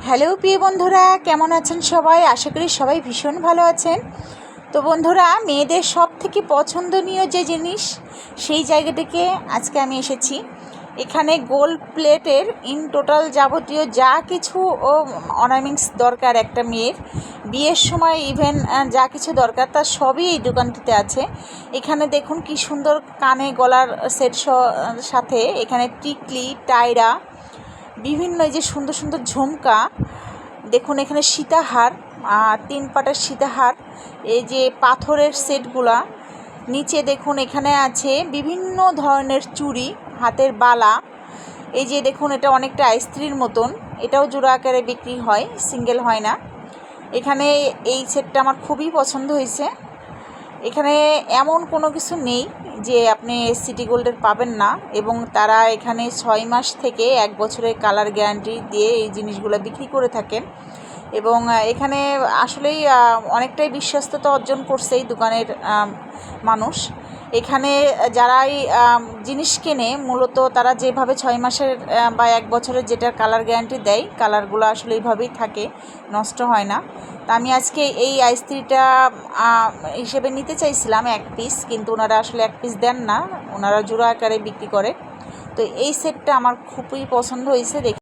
Hello প্রিয় বন্ধুরা, কেমন আছেন সবাই? আশা করি সবাই ভীষণ ভালো আছেন। তো বন্ধুরা, মেয়েদের সব থেকে পছন্দনীয় যে জিনিস, সেই জায়গাটিকে আজকে আমি এসেছি। এখানে গোল্ড প্লেটের ইন টোটাল যাবতীয় যা কিছু অর্নামেন্টস দরকার একটা মেয়ের বিয়ের সময়, ইভেন যা কিছু দরকার তার সবই এই দোকানটিতে আছে। এখানে দেখুন কি সুন্দর কানে গলার সেট সাথে এখানে টিকলি, টায়রা, বিভিন্ন এই যে সুন্দর সুন্দর ঝুমকা, দেখুন এখানে সীতাহার, 3 পাটের সীতাহার, এই যে পাথরের সেটগুলা, নিচে দেখুন এখানে আছে বিভিন্ন ধরনের চুড়ি, হাতের বালা। এই যে দেখুন এটা অনেকটা আইস্ত্রির মতন, এটাও জোড়া আকারে বিক্রি হয়, সিঙ্গেল হয় না। এখানে এই সেটটা আমার খুবই পছন্দ হয়েছে। এখানে এমন কোনো কিছু নেই যে আপনি সিটি গোল্ডের পাবেন না, এবং তারা এখানে 6 মাস থেকে 1 বছরের কালার গ্যারান্টি দিয়ে এই জিনিসগুলো বিক্রি করে থাকেন। এবং এখানে আসলেই অনেকটাই বিশ্বস্ততা অর্জন করছে এই দোকানের মানুষ। এখানে যারাই জিনিস কেনে মূলত তারা যেভাবে 6 মাসের বা 1 বছরের যেটার কালার গ্যারান্টি দেয়, কালারগুলো আসলে এইভাবেই থাকে, নষ্ট হয় না। তা আমি আজকে এই আইস্ত্রিটা হিসেবে নিতে চাইছিলাম 1 পিস, কিন্তু ওনারা আসলে 1 পিস দেন না, ওনারা জোড়া আকারে বিক্রি করে। তো এই সেটটা আমার খুবই পছন্দ হয়েছে।